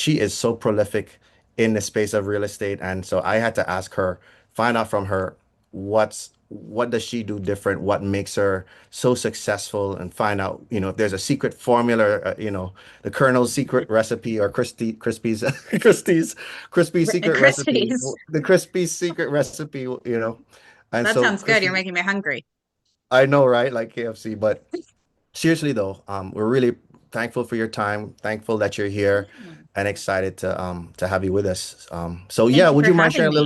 she is so prolific in the space of real estate. And so I had to ask her, find out from her what does she do different, what makes her so successful, and find out, if there's a secret formula, the Colonel's secret recipe, or Christie's crispy secret recipe, Christie's. the crispy secret recipe, And That so sounds good. You're Christie, making me hungry. I know, right? Like KFC, but seriously though, we're really thankful for your time, thankful that you're here, Yeah. and excited to have you with us. So yeah, Thank you would for you mind having me.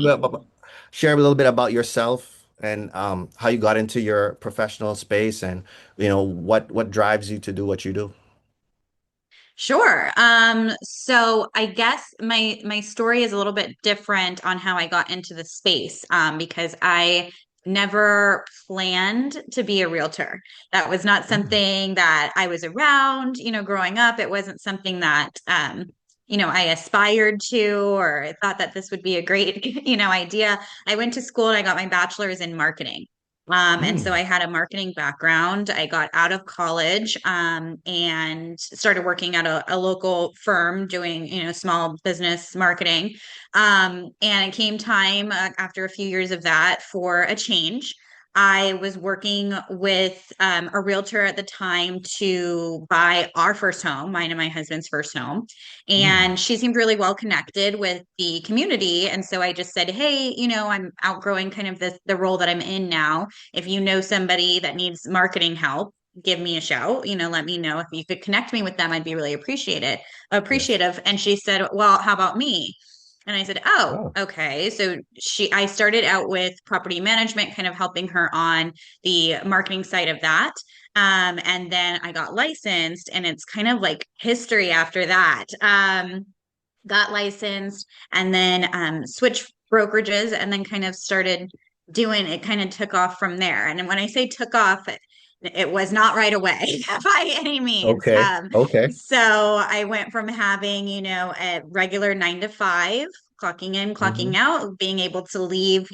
share a little bit about yourself and how you got into your professional space, and what drives you to do what you do? Sure. So I guess my story is a little bit different on how I got into the space, because I never planned to be a realtor. That was not Mm. something that I was around, growing up. It wasn't something that I aspired to or thought that this would be a great, idea. I went to school and I got my bachelor's in marketing. And so Mm. I had a marketing background. I got out of college, and started working at a local firm doing, small business marketing. And it came time, after a few years of that, for a change. I was working with a realtor at the time to buy our first home, mine and my husband's first home. Mm. And she seemed really well connected with the community. And so I just said, hey, I'm outgrowing kind of the role that I'm in now. If you know somebody that needs marketing help, give me a shout. Let me know if you could connect me with them. I'd be really Yes. appreciative. And she said, well, how about me? And I said, oh, Oh. okay. So I started out with property management, kind of helping her on the marketing side of that. And then I got licensed, and it's kind of like history after that. Got licensed, and then switched brokerages, and then kind of started doing it, kind of took off from there. And when I say took off, it was not right away by any means. Okay. Okay. So I went from having, a regular 9 to 5, clocking in, clocking Hmm. out, being able to leave,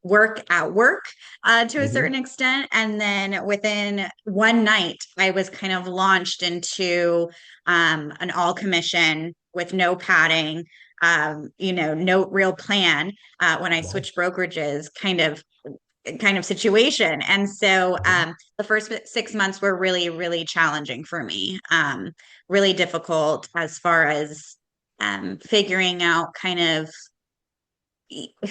work at work, to a Hmm. certain extent. And then within one night, I was kind of launched into an all commission with no padding, no real plan, when I Wow. switched brokerages, kind of situation. And so Mhm. the first 6 months were really, really challenging for me, really difficult as far as figuring out kind of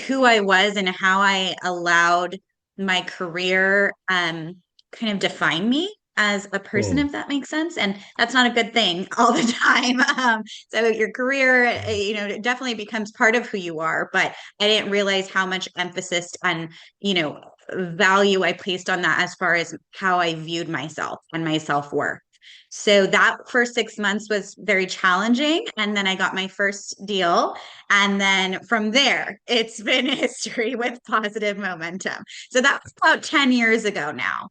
who I was and how I allowed my career kind of define me as a person, Mm. if that makes sense. And that's not a good thing all the time. So your career, it definitely becomes part of who you are. But I didn't realize how much emphasis and, value I placed on that as far as how I viewed myself and my self-worth. So that first 6 months was very challenging. And then I got my first deal. And then from there, it's been history with positive momentum. So that was about 10 years ago now.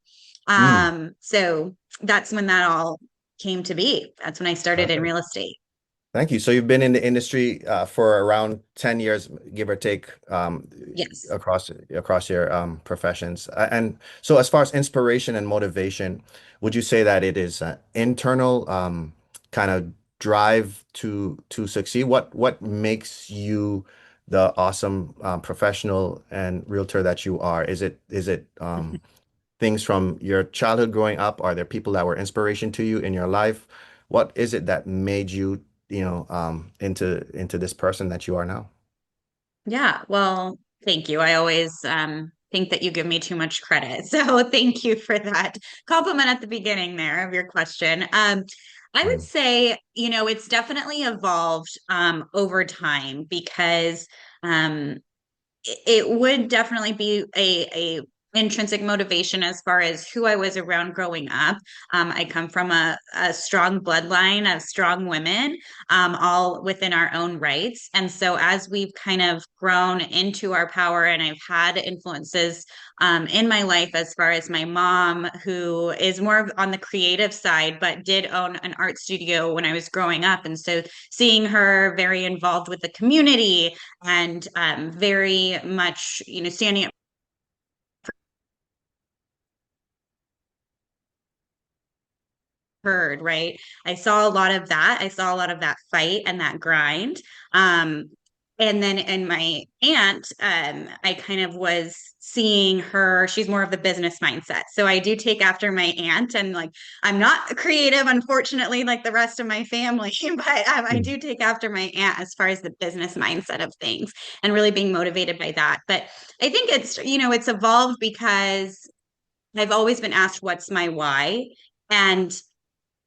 Mm. So that's when that all came to be. That's when I started in Perfect. real estate. Thank you. So you've been in the industry for around 10 years, give or take, Yes. across your professions. And so as far as inspiration and motivation, would you say that it is internal kind of drive to succeed? What makes you the awesome professional and realtor that you are? Is it things from your childhood growing up? Are there people that were inspiration to you in your life? What is it that made you, into this person that you are now? Yeah. Well, thank you. I always think that you give me too much credit. So thank you for that compliment at the beginning there of your question. I would Mm. say, it's definitely evolved over time because um, it would definitely be a intrinsic motivation as far as who I was around growing up. I come from a strong bloodline of strong women, all within our own rights. And so as we've kind of grown into our power, and I've had influences in my life as far as my mom, who is more on the creative side, but did own an art studio when I was growing up. And so seeing her very involved with the community and very much, standing up heard, right? I saw a lot of that. I saw a lot of that fight and that grind. Um, and then in my aunt, I kind of was seeing her, she's more of the business mindset. So I do take after my aunt, and like I'm not creative, unfortunately, like the rest of my family, but I Mm. do take after my aunt as far as the business mindset of things and really being motivated by that. But I think it's evolved because I've always been asked what's my why. And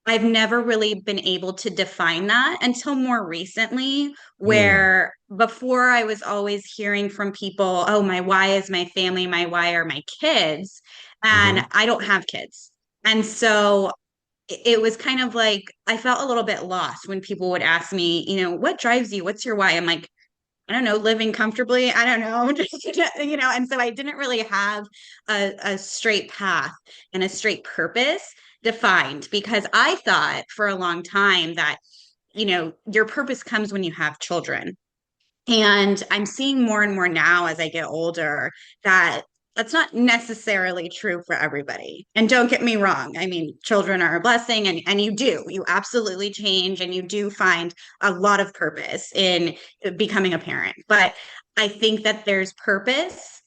I've never really been able to define that until more recently, Mm. where before I was always hearing from people, oh, my why is my family, my why are my kids. And Hmm. I don't have kids. And so it was kind of like I felt a little bit lost when people would ask me, what drives you? What's your why? I'm like, I don't know, living comfortably. I don't know, and so I didn't really have a straight path and a straight purpose defined because I thought for a long time that, your purpose comes when you have children. And I'm seeing more and more now as I get older that that's not necessarily true for everybody. And don't get me wrong. I mean, children are a blessing, and you absolutely change and you do find a lot of purpose in becoming a parent. But I think that there's purpose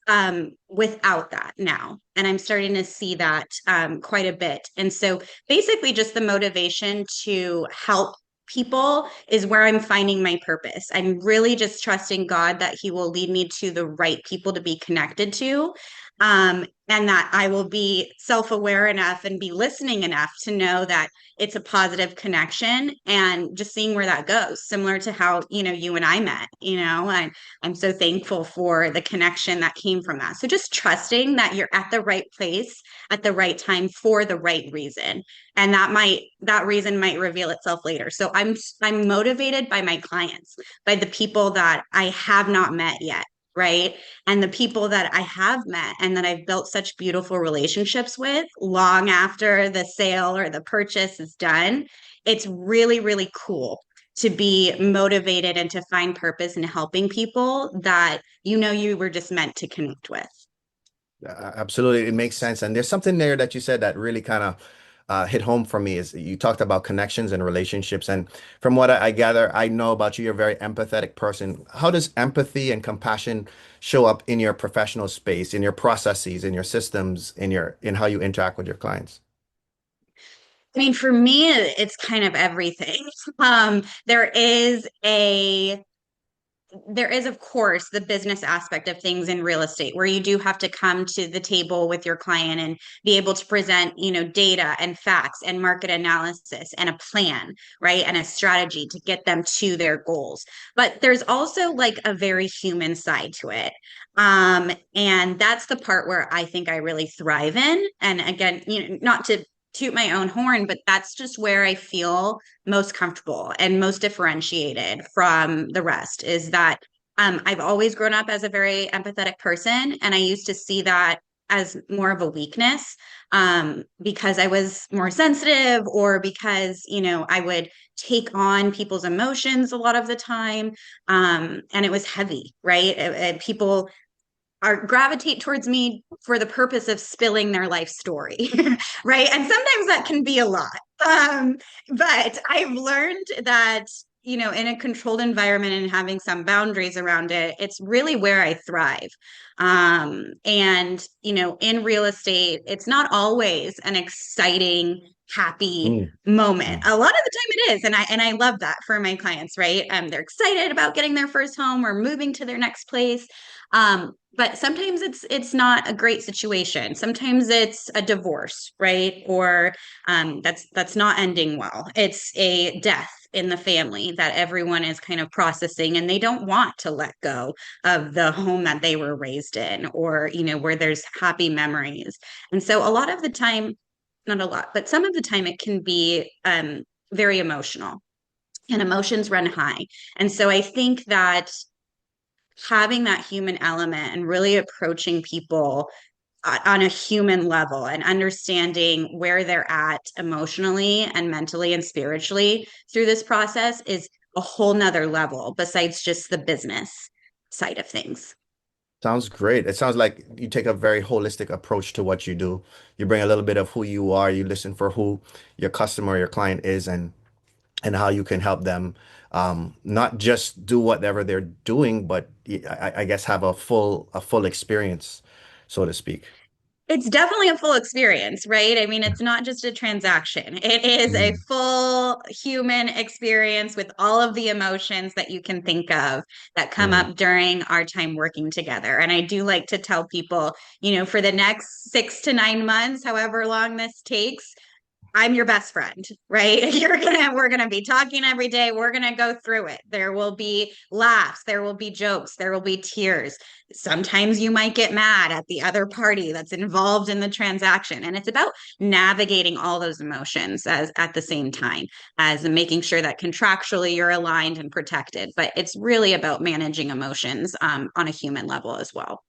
without that now. And I'm starting to see that quite a bit. And so basically, just the motivation to help people is where I'm finding my purpose. I'm really just trusting God that He will lead me to the right people to be connected to. And that I will be self aware enough and be listening enough to know that it's a positive connection and just seeing where that goes, similar to how, you and I met, and I'm so thankful for the connection that came from that. So just trusting that you're at the right place at the right time for the right reason, and that reason might reveal itself later. So I'm motivated by my clients, by the people that I have not met yet, right? And the people that I have met and that I've built such beautiful relationships with long after the sale or the purchase is done. It's really, really cool to be motivated and to find purpose in helping people that you were just meant to connect with. Absolutely, it makes sense. And there's something there that you said that really kind of hit home for me is you talked about connections and relationships. And from what I gather, I know about you, you're a very empathetic person. How does empathy and compassion show up in your professional space, in your processes, in your systems, in how you interact with your clients? I mean, for me, it's kind of everything. Um, there is a there is, of course, the business aspect of things in real estate where you do have to come to the table with your client and be able to present, data and facts and market analysis and a plan, right? And a strategy to get them to their goals. But there's also like a very human side to it. And that's the part where I think I really thrive in. And again, not to toot my own horn, but that's just where I feel most comfortable and most differentiated from the rest is that I've always grown up as a very empathetic person. And I used to see that as more of a weakness because I was more sensitive or because, I would take on people's emotions a lot of the time. And it was heavy, right? People are gravitate towards me for the purpose of spilling their life story, right? And sometimes that can be a lot. But I've learned that, in a controlled environment and having some boundaries around it, it's really where I thrive. And, in real estate, it's not always an exciting, happy Mm, moment. mm. A lot of the time it is. And I love that for my clients, right? They're excited about getting their first home or moving to their next place. But sometimes it's not a great situation. Sometimes it's a divorce, right? Or that's not ending well. It's a death in the family that everyone is kind of processing, and they don't want to let go of the home that they were raised in, or where there's happy memories. And so a lot of the time, not a lot, but some of the time, it can be very emotional, and emotions run high. And so I think that having that human element and really approaching people on a human level and understanding where they're at emotionally and mentally and spiritually through this process is a whole nother level besides just the business side of things. Sounds great. It sounds like you take a very holistic approach to what you do. You bring a little bit of who you are, you listen for who your customer, your client is, and how you can help them not just do whatever they're doing, but I guess have a full experience, so to speak. It's definitely a full experience, right? I mean, it's not just a transaction. It is a Mm, full human experience with all of the emotions that you can think of that come mm. up during our time working together. And I do like to tell people, for the next 6 to 9 months, however long this takes, I'm your best friend, right? We're gonna be talking every day. We're gonna go through it. There will be laughs, there will be jokes, there will be tears. Sometimes you might get mad at the other party that's involved in the transaction. And it's about navigating all those emotions as at the same time as making sure that contractually you're aligned and protected. But it's really about managing emotions on a human level as well.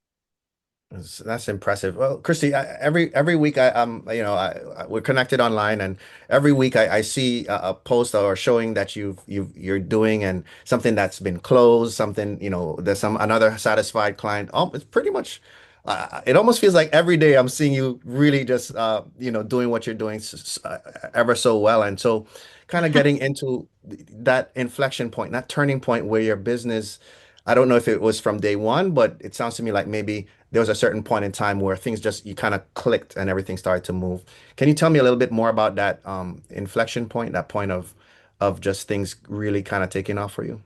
That's impressive. Well, Christy, every week we're connected online, and every week I see a post or showing that you're doing and something that's been closed, something there's some another satisfied client. It's pretty much. It almost feels like every day I'm seeing you really just doing what you're doing ever so well, and so kind of getting into that inflection point, that turning point where your business. I don't know if it was from day one, but it sounds to me like maybe there was a certain point in time where things just you kind of clicked and everything started to move. Can you tell me a little bit more about that inflection point, that point of just things really kind of taking off for you?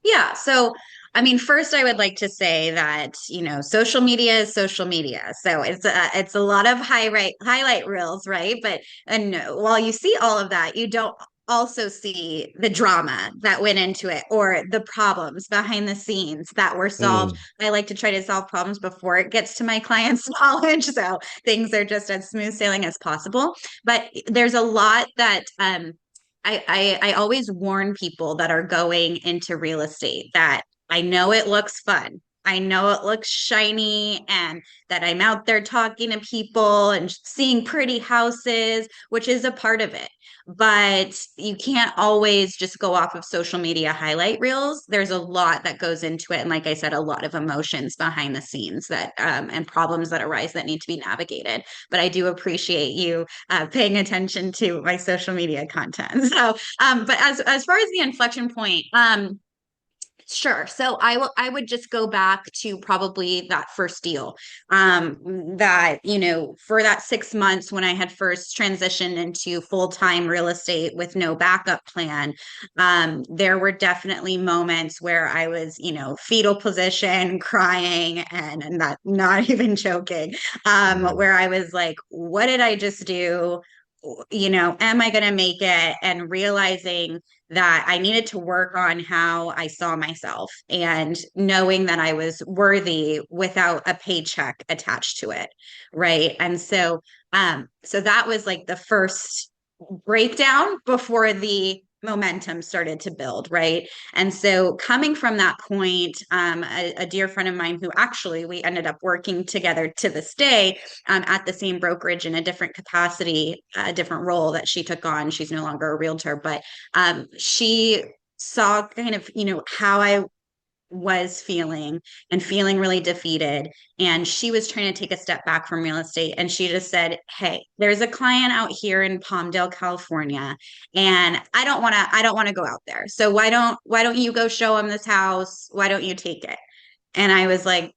Yeah. So, I mean, first, I would like to say that, social media is social media. So it's a lot of highlight reels, right? But and while you see all of that, you don't also see the drama that went into it or the problems behind the scenes that were solved. Mm, I like to try to solve problems before it gets to my clients' knowledge, so things are just as smooth sailing as possible. But there's a lot that I always warn people that are going into real estate that I know it looks fun. I know it looks shiny and that I'm out there talking to people and seeing pretty houses, which is a part of it. But you can't always just go off of social media highlight reels. There's a lot that goes into it. And like I said, a lot of emotions behind the scenes that and problems that arise that need to be navigated. But I do appreciate you paying attention to my social media content. So, but as far as the inflection point, sure. So I would just go back to probably that first deal. That, for that 6 months when I had first transitioned into full-time real estate with no backup plan, there were definitely moments where I was, fetal position, crying and not even joking. mm, Where I was like, what did I just do? Am I going to make it? And realizing that I needed to work on how I saw myself and knowing that I was worthy without a paycheck attached to it. Right. And so that was like the first breakdown before the momentum started to build, right? And so coming from that point, a dear friend of mine who actually we ended up working together to this day at the same brokerage in a different capacity, a different role that she took on. She's no longer a realtor, but she saw kind of, how I was feeling and feeling really defeated. And she was trying to take a step back from real estate. And she just said, hey, there's a client out here in Palmdale, California, and I don't want to go out there. So why don't you go show him this house? Why don't you take it? And I was like,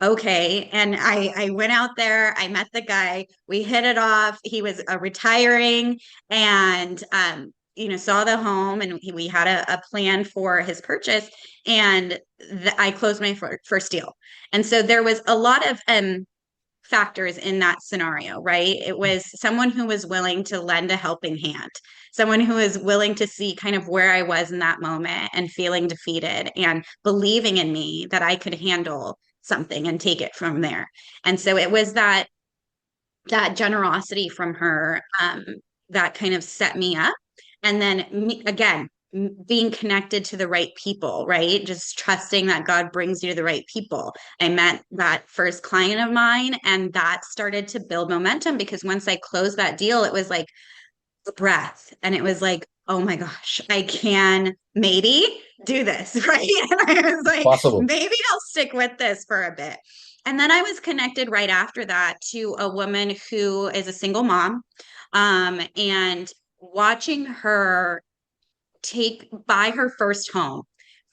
okay. And I went out there, I met the guy, we hit it off. He was retiring and saw the home and we had a plan for his purchase. And I closed my first deal. And so there was a lot of factors in that scenario, right? It was someone who was willing to lend a helping hand, someone who was willing to see kind of where I was in that moment and feeling defeated and believing in me that I could handle something and take it from there. And so it was that generosity from her that kind of set me up. And then again, being connected to the right people, right? Just trusting that God brings you to the right people. I met that first client of mine, and that started to build momentum because once I closed that deal, it was like a breath. And it was like, oh my gosh, I can maybe do this, right? And I was like, Possible. maybe I'll stick with this for a bit. And then I was connected right after that to a woman who is a single mom. And watching her buy her first home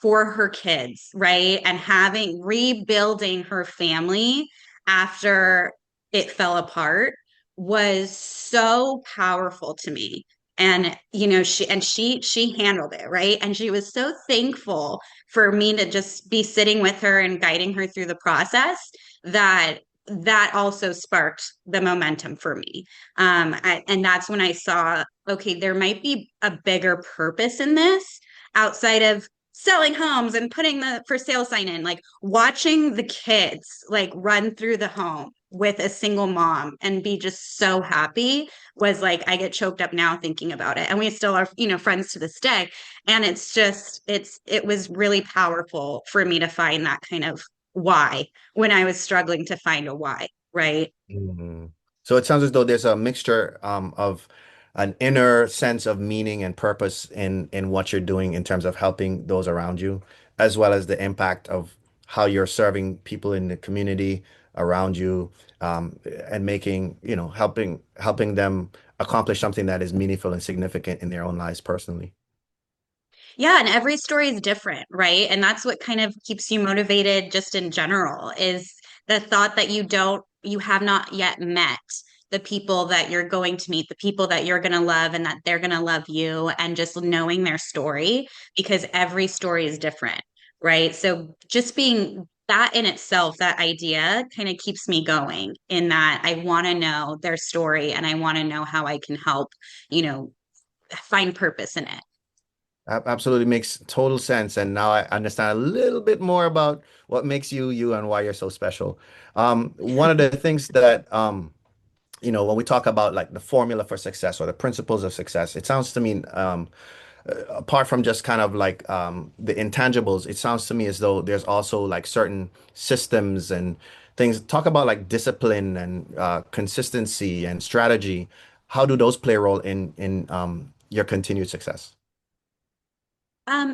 for her kids, right? And having rebuilding her family after it fell apart was so powerful to me. And she handled it, right? And she was so thankful for me to just be sitting with her and guiding her through the process that that also sparked the momentum for me. And that's when I saw, okay, there might be a bigger purpose in this outside of selling homes and putting the for sale sign in, like watching the kids like run through the home with a single mom and be just so happy was like I get choked up now thinking about it. And we still are, friends to this day. And it was really powerful for me to find that kind of why when I was struggling to find a why, right? Mhm. So it sounds as though there's a mixture of an inner sense of meaning and purpose in what you're doing in terms of helping those around you, as well as the impact of how you're serving people in the community around you, and making, helping them accomplish something that is meaningful and significant in their own lives personally. Yeah, and every story is different, right? And that's what kind of keeps you motivated just in general is the thought that you have not yet met the people that you're going to meet, the people that you're going to love and that they're going to love you, and just knowing their story because every story is different, right? So just being that in itself, that idea kind of keeps me going in that I want to know their story and I want to know how I can help, you know, find purpose in it. Absolutely makes total sense. And now I understand a little bit more about what makes you you and why you're so special. One of the things that when we talk about like the formula for success or the principles of success, it sounds to me, apart from just kind of like the intangibles, it sounds to me as though there's also like certain systems and things. Talk about like discipline and consistency and strategy. How do those play a role in your continued success?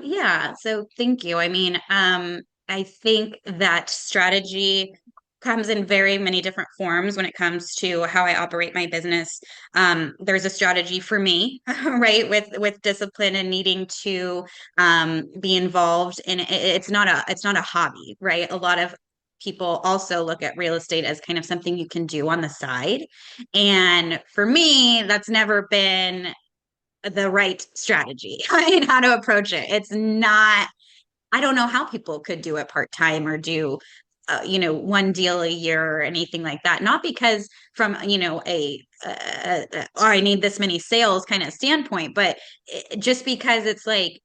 Yeah, so thank you. I mean, I think that strategy comes in very many different forms when it comes to how I operate my business. There's a strategy for me, right, with discipline and needing to be involved in it. It's not a hobby, right? A lot of people also look at real estate as kind of something you can do on the side. And for me, that's never been the right strategy and how to approach it. It's not, I don't know how people could do it part time or do, one deal a year or anything like that. Not because from, oh, I need this many sales kind of standpoint, but just because it's like,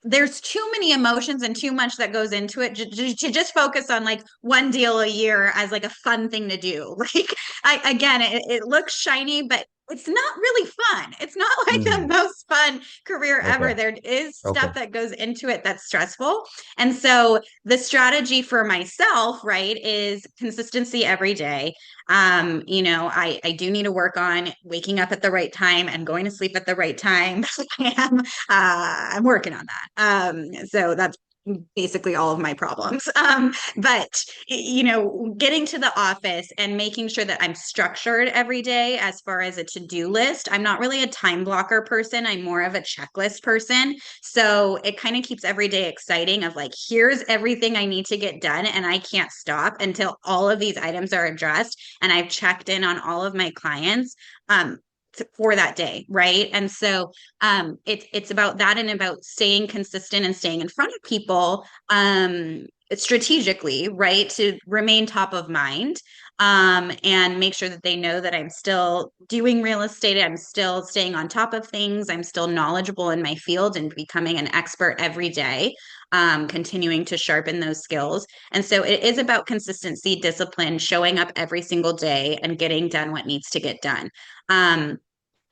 there's too many emotions and too much that goes into it to just focus on like one deal a year as like a fun thing to do. Like again, it looks shiny, but it's not really fun. It's not like the Mm, most fun career okay. ever. There is Okay. stuff that goes into it that's stressful. And so the strategy for myself, right, is consistency every day. I do need to work on waking up at the right time and going to sleep at the right time. I'm working on that. So that's basically all of my problems. But getting to the office and making sure that I'm structured every day as far as a to-do list. I'm not really a time blocker person. I'm more of a checklist person. So it kind of keeps every day exciting of like, here's everything I need to get done, and I can't stop until all of these items are addressed and I've checked in on all of my clients. For that day, right? And so it's about that and about staying consistent and staying in front of people strategically, right? To remain top of mind and make sure that they know that I'm still doing real estate. I'm still staying on top of things. I'm still knowledgeable in my field and becoming an expert every day, continuing to sharpen those skills. And so it is about consistency, discipline, showing up every single day and getting done what needs to get done. Um,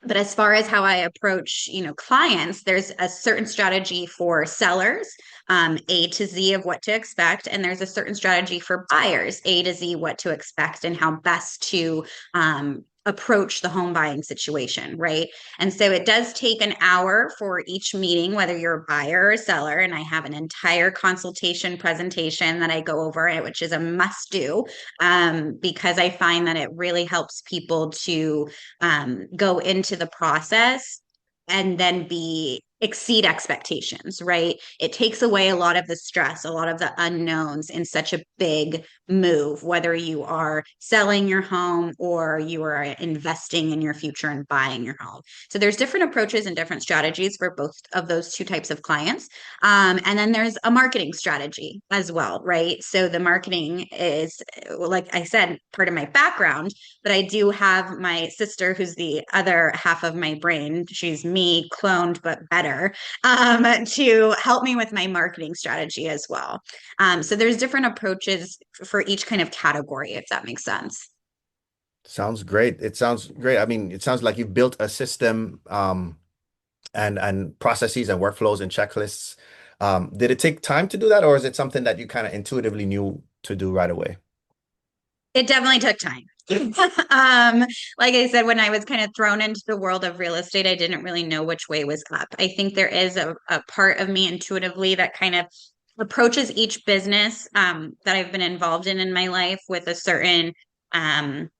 but as far as how I approach, clients, there's a certain strategy for sellers, A to Z of what to expect, and there's a certain strategy for buyers, A to Z what to expect and how best to approach the home buying situation, right? And so it does take an hour for each meeting, whether you're a buyer or a seller. And I have an entire consultation presentation that I go over, which is a must do, because I find that it really helps people to go into the process and then be exceed expectations, right? It takes away a lot of the stress, a lot of the unknowns in such a big move, whether you are selling your home or you are investing in your future and buying your home. So there's different approaches and different strategies for both of those two types of clients. And then there's a marketing strategy as well, right? So the marketing is, like I said, part of my background, but I do have my sister, who's the other half of my brain. She's me cloned, but better, to help me with my marketing strategy as well. So there's different approaches for each kind of category, if that makes sense. Sounds great. It sounds great. I mean, it sounds like you've built a system and processes and workflows and checklists. Did it take time to do that, or is it something that you kind of intuitively knew to do right away? It definitely took time. um, like I said, when I was kind of thrown into the world of real estate, I didn't really know which way was up. I think there is a part of me intuitively that kind of approaches each business that I've been involved in my life with a certain um,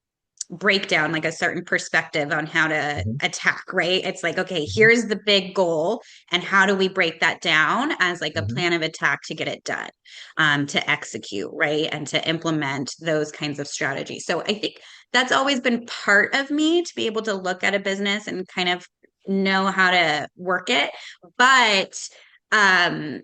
breakdown, like a certain perspective on how to Mhm. attack, right? It's like, okay, Mhm. here's the big goal, and how do we break that down as like a Mhm. plan of attack to get it done, to execute, right? And to implement those kinds of strategies. So I think that's always been part of me to be able to look at a business and kind of know how to work it. But um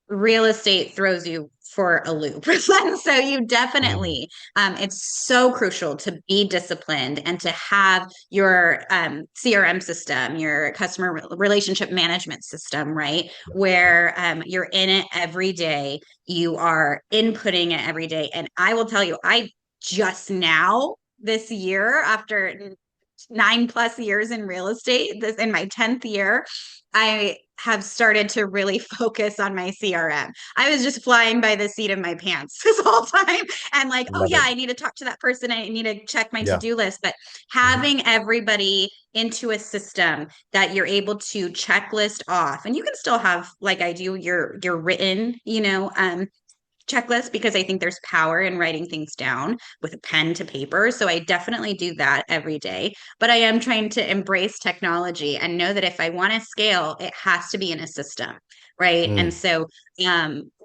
real estate throws you for a loop. So you Mhm. definitely, it's so crucial to be disciplined and to have your CRM system, your customer relationship management system, right? Yeah. Yeah. Where you're in it every day, you are inputting it every day. And I will tell you, I just now this year, after 9+ years in real estate, this in my 10th year, I have started to really focus on my CRM. I was just flying by the seat of my pants this whole time and like, oh Love yeah, it. I need to talk to that person. I need to check my Yeah. to-do list. But Mhm. having everybody into a system that you're able to checklist off, and you can still have, like I do, your written, checklist, because I think there's power in writing things down with a pen to paper. So I definitely do that every day. But I am trying to embrace technology and know that if I want to scale, it has to be in a system. Right. And Mm. so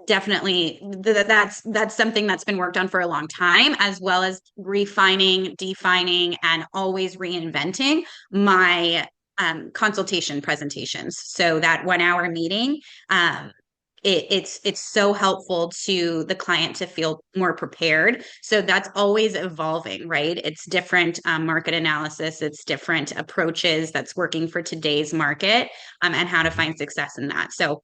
definitely that's something that's been worked on for a long time, as well as refining, defining, and always reinventing my consultation presentations. So that 1 hour meeting, it's so helpful to the client to feel more prepared. So that's always evolving, right? It's different market analysis, it's different approaches that's working for today's market, and how to Mhm. find success in that. So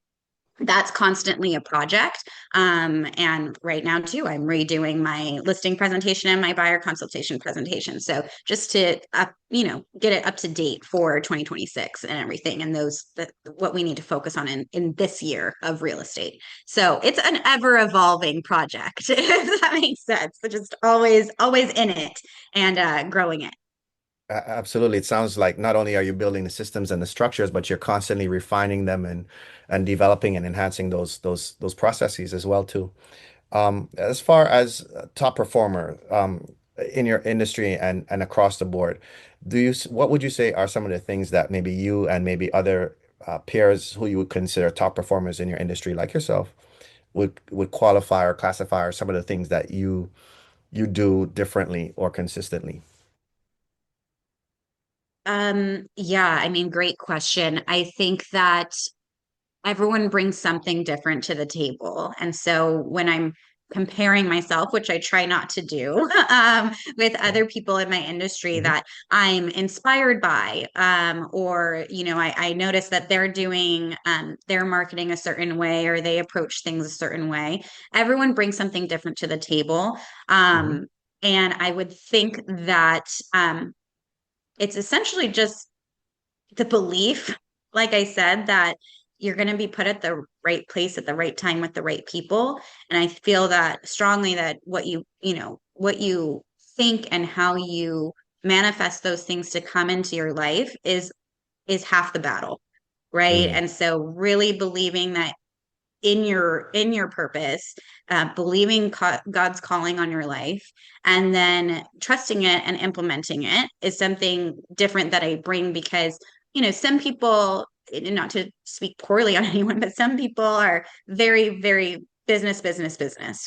that's constantly a project. And right now too, I'm redoing my listing presentation and my buyer consultation presentation. So just to get it up to date for 2026 and everything, and what we need to focus on in this year of real estate. So it's an ever evolving project, if that makes sense. So just always in it and growing it. Absolutely. It sounds like not only are you building the systems and the structures, but you're constantly refining them and developing and enhancing those processes as well too. As far as top performer in your industry and across the board, what would you say are some of the things that maybe you and maybe other peers who you would consider top performers in your industry, like yourself, would qualify or classify, or some of the things that you do differently or consistently? Yeah, I mean, great question. I think that everyone brings something different to the table. And so when I'm comparing myself, which I try not to do, with Okay. other people in my industry Mhm. that I'm inspired by, or, I notice that they're doing their marketing a certain way, or they approach things a certain way. Everyone brings something different to the table. Mhm. Um, and I would think that it's essentially just the belief, like I said, that you're going to be put at the right place at the right time with the right people. And I feel that strongly that what you think and how you manifest those things to come into your life is half the battle, right? Mm, And so really believing that in your purpose, believing God's calling on your life, and then trusting it and implementing it is something different that I bring because some people, not to speak poorly on anyone, but some people are very, very business,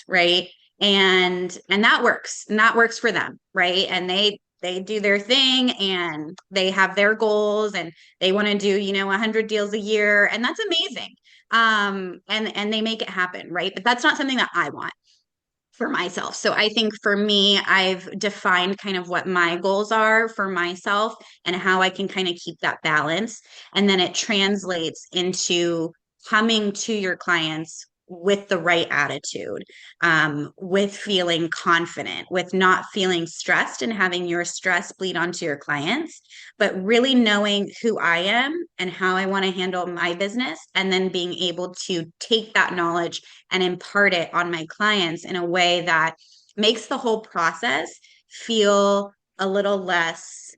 right? And that works for them, right? And they do their thing and they have their goals and they want to do 100 deals a year, and that's amazing, and they make it happen, right? But that's not something that I want for myself. So I think for me, I've defined kind of what my goals are for myself and how I can kind of keep that balance. And then it translates into coming to your clients with the right attitude, with feeling confident, with not feeling stressed and having your stress bleed onto your clients, but really knowing who I am and how I want to handle my business, and then being able to take that knowledge and impart it on my clients in a way that makes the whole process feel a little less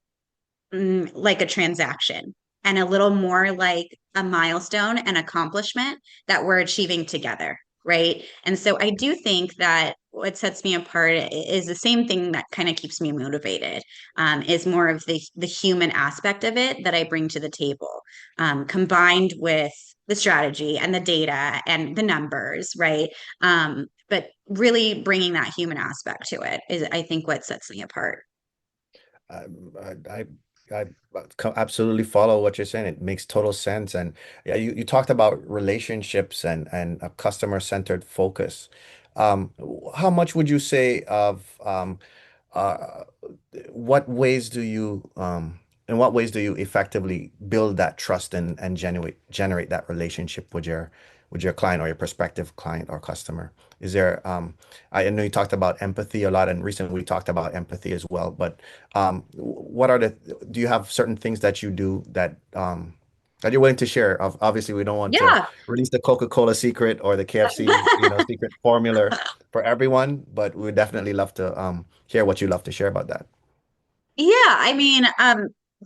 like a transaction and a little more like a milestone and accomplishment that we're achieving together. Right. And so I do think that what sets me apart is the same thing that kind of keeps me motivated, is more of the human aspect of it that I bring to the table, combined with the strategy and the data and the numbers. Right. But really bringing that human aspect to it is, I think, what sets me apart. I, I, I absolutely follow what you're saying. It makes total sense. And yeah, you talked about relationships and a customer-centered focus. Um, how much would you say of uh, what ways do you in what ways do you effectively build that trust and generate that relationship with your client or your prospective client or customer? Is there I know you talked about empathy a lot, and recently we talked about empathy as well, but what are the do you have certain things that you do that you're willing to share? Obviously, we don't want to Yeah. release the Coca-Cola secret or the KFC, secret formula for everyone, but we would definitely love to hear what you love to share about that. Yeah, I mean,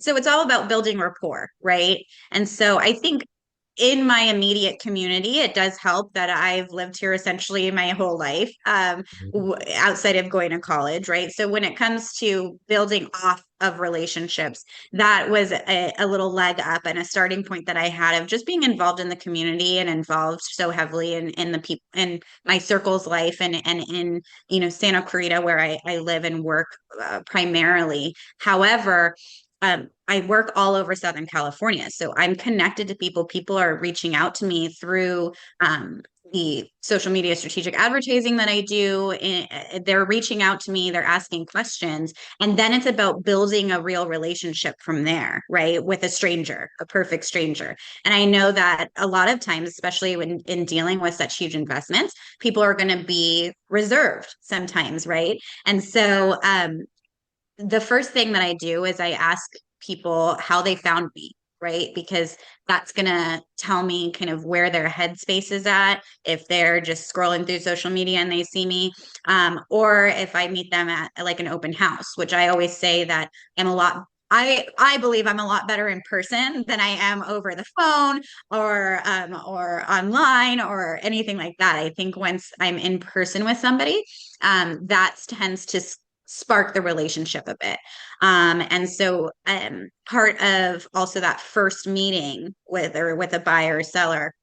so it's all about building rapport, right? And so I think in my immediate community, it does help that I've lived here essentially my whole life, outside of going to college, right? So when it comes to building off of relationships, that was a little leg up and a starting point that I had of just being involved in the community and involved so heavily in the people in my circle's life and in Santa Clarita where I live and work, primarily. However, I work all over Southern California. So I'm connected to people. People are reaching out to me through the social media strategic advertising that I do. They're reaching out to me, they're asking questions. And then it's about building a real relationship from there, right? With a stranger, a perfect stranger. And I know that a lot of times, especially when in dealing with such huge investments, people are going to be reserved sometimes, right? And so the first thing that I do is I ask people how they found me, right? Because that's going to tell me kind of where their headspace is at, if they're just scrolling through social media and they see me, or if I meet them at like an open house, which I always say that I'm a lot. I believe I'm a lot better in person than I am over the phone or online or anything like that. I think once I'm in person with somebody, that tends to spark the relationship a bit. And so part of also that first meeting with a buyer or seller,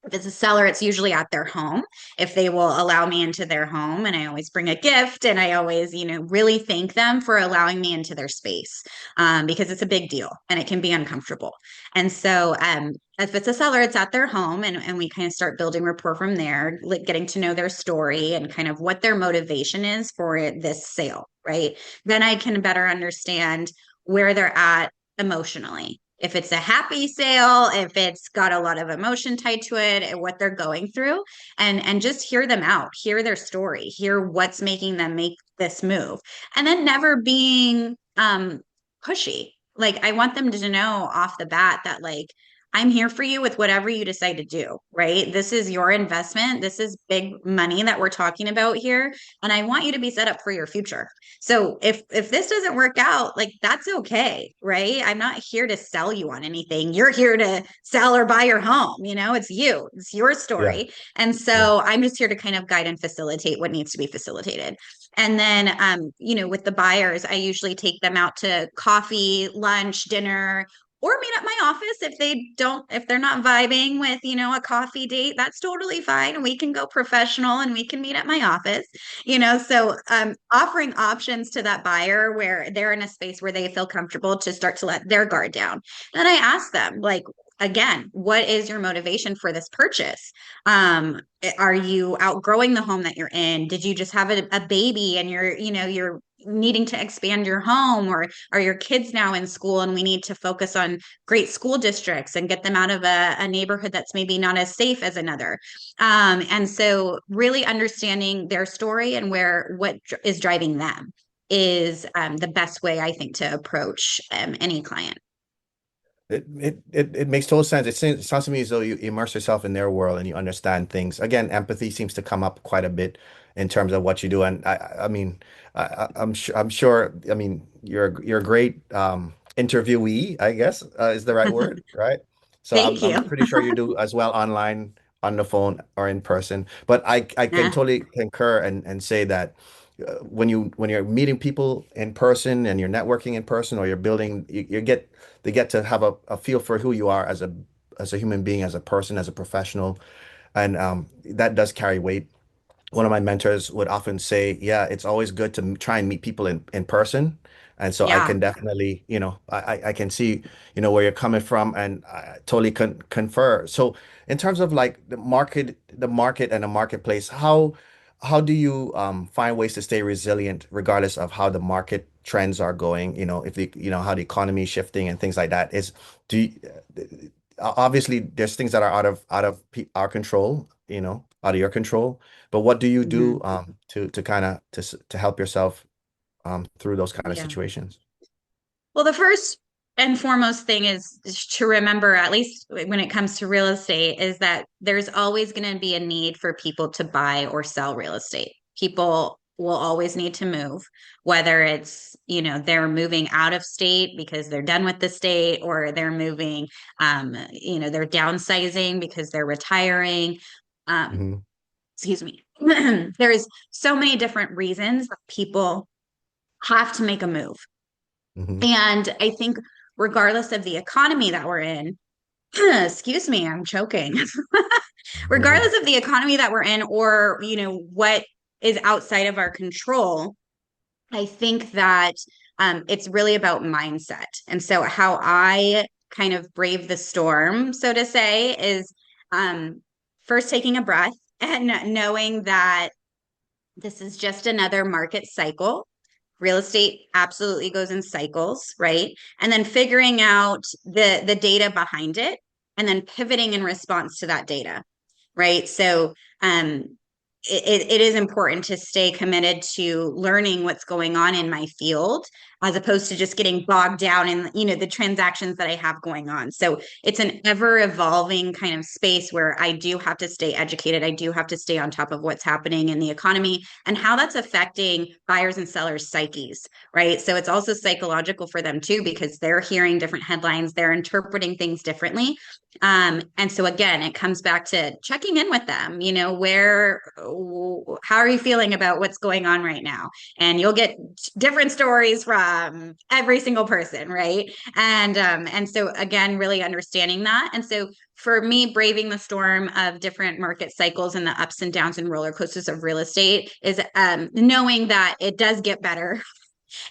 if it's a seller, it's usually at their home, if they will allow me into their home. And I always bring a gift and I always, really thank them for allowing me into their space, because it's a big deal and it can be uncomfortable. And so if it's a seller, it's at their home, and we kind of start building rapport from there, like getting to know their story and kind of what their motivation is for this sale, right? Then I can better understand where they're at emotionally, if it's a happy sale, if it's got a lot of emotion tied to it, and what they're going through, and just hear them out, hear their story, hear what's making them make this move, and then never being pushy. Like I want them to know off the bat that like I'm here for you with whatever you decide to do, right? This is your investment. This is big money that we're talking about here, and I want you to be set up for your future. So if this doesn't work out, like that's okay, right? I'm not here to sell you on anything. You're here to sell or buy your home, it's you. It's your Yeah. story. And Yeah. so I'm just here to kind of guide and facilitate what needs to be facilitated. And then, with the buyers, I usually take them out to coffee, lunch, dinner, or meet at my office if they're not vibing with, a coffee date, that's totally fine. We can go professional and we can meet at my office, so offering options to that buyer where they're in a space where they feel comfortable to start to let their guard down. Then I ask them, like, again, what is your motivation for this purchase? Are you outgrowing the home that you're in? Did you just have a baby and you're needing to expand your home, or are your kids now in school and we need to focus on great school districts and get them out of a neighborhood that's maybe not as safe as another? And so really understanding their story and what is driving them is the best way I think to approach any client. It makes total sense. It sounds to me as though you immerse yourself in their world and you understand things. Again, empathy seems to come up quite a bit in terms of what you do. And I mean, I'm sure. I mean, you're a great interviewee, I guess, is the right word, right? So Thank I'm you. pretty sure you do as well online, on the phone, or in person. But I can Yeah. totally concur and say that when you're meeting people in person and you're networking in person, or you're building, you get they get to have a feel for who you are as a human being, as a person, as a professional, and that does carry weight. One of my mentors would often say, "Yeah, it's always good to try and meet people in person." And so I Yeah. can definitely, I can see, where you're coming from, and I totally confer. So in terms of like the market and the marketplace, how do you find ways to stay resilient regardless of how the market trends are going? If how the economy is shifting and things like that. Do you, obviously there's things that are our control, out of your control. But what do you do Mhm. to kind of to help yourself through those kind of Yeah. situations? Well, the first and foremost thing is to remember, at least when it comes to real estate, is that there's always going to be a need for people to buy or sell real estate. People will always need to move, whether it's, they're moving out of state because they're done with the state, or they're moving, they're downsizing because they're retiring. Um, Hmm. excuse me. There's so many different reasons that people have to make a move. Hmm. And I think regardless of the economy that we're in, excuse me, I'm choking. Hmm. Regardless of the economy that we're in, or, what is outside of our control, I think that it's really about mindset. And so how I kind of brave the storm, so to say, is um, first taking a breath and knowing that this is just another market cycle. Real estate absolutely goes in cycles, right? And then figuring out the data behind it, and then pivoting in response to that data, right? So it is important to stay committed to learning what's going on in my field, as opposed to just getting bogged down in, the transactions that I have going on. So it's an ever evolving kind of space where I do have to stay educated. I do have to stay on top of what's happening in the economy and how that's affecting buyers and sellers' psyches, right? So it's also psychological for them too, because they're hearing different headlines, they're interpreting things differently. And so again, it comes back to checking in with them, how are you feeling about what's going on right now? And you'll get different stories from every single person, right? And so again, really understanding that. And so for me, braving the storm of different market cycles and the ups and downs and roller coasters of real estate is knowing that it does get better,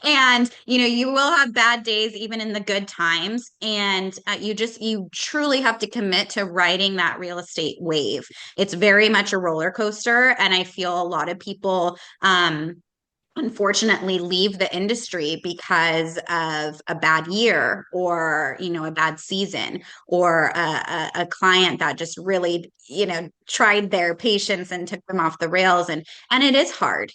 and you will have bad days even in the good times, and you truly have to commit to riding that real estate wave. It's very much a roller coaster, and I feel a lot of people unfortunately leave the industry because of a bad year or a bad season or a client that just really tried their patience and took them off the rails, and it is hard,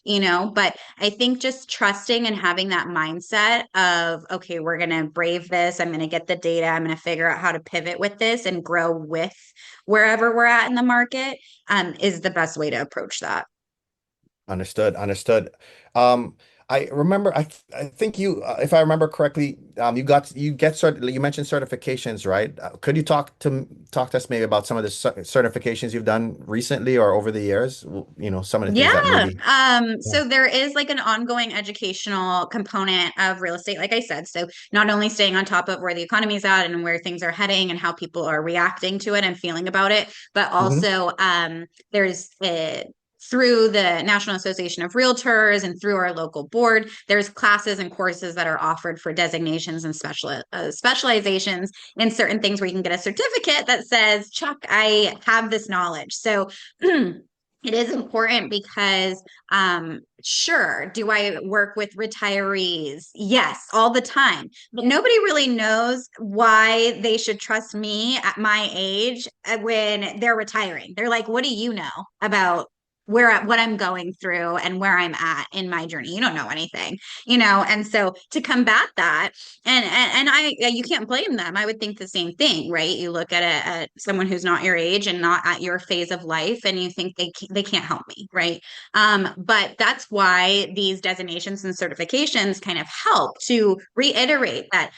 but I think just trusting and having that mindset of, okay, we're going to brave this, I'm going to get the data, I'm going to figure out how to pivot with this and grow with wherever we're at in the market, is the best way to approach that. Understood, understood. Um, I remember, I think you, if I remember correctly, you mentioned certifications, right? Could you talk to us maybe about some of the certifications you've done recently or over the years? Some of the things that Yeah. maybe. Yeah. So there is like an ongoing educational component of real estate, like I said. So not only staying on top of where the economy is at and where things are heading and how people are reacting to it and feeling about it, but Hmm. also there's through the National Association of Realtors and through our local board, there's classes and courses that are offered for designations and specializations in certain things where you can get a certificate that says, Chuck, I have this knowledge. So it is important because sure, do I work with retirees? Yes, all the time, but nobody really knows why they should trust me at my age when they're retiring. They're like, what do you know about what I'm going through and where I'm at in my journey? You don't know anything, and so to combat that, and I, you can't blame them. I would think the same thing, right? You look at someone who's not your age and not at your phase of life, and you think they can't help me, right? But that's why these designations and certifications kind of help to reiterate that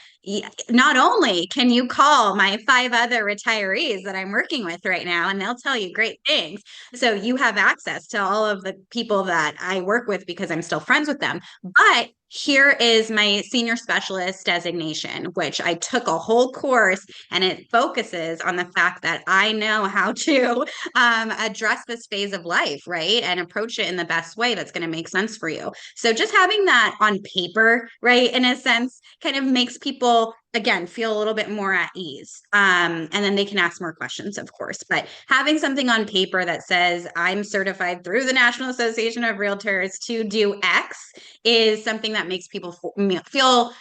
not only can you call my 5 other retirees that I'm working with right now, and they'll tell you great things. So you have access to all of the people that I work with because I'm still friends with them. But here is my senior specialist designation, which I took a whole course, and it focuses on the fact that I know how to address this phase of life, right? And approach it in the best way that's going to make sense for you. So just having that on paper, right, in a sense, kind of makes people again feel a little bit more at ease, and then they can ask more questions, of course, but having something on paper that says I'm certified through the National Association of Realtors to do X is something that makes people feel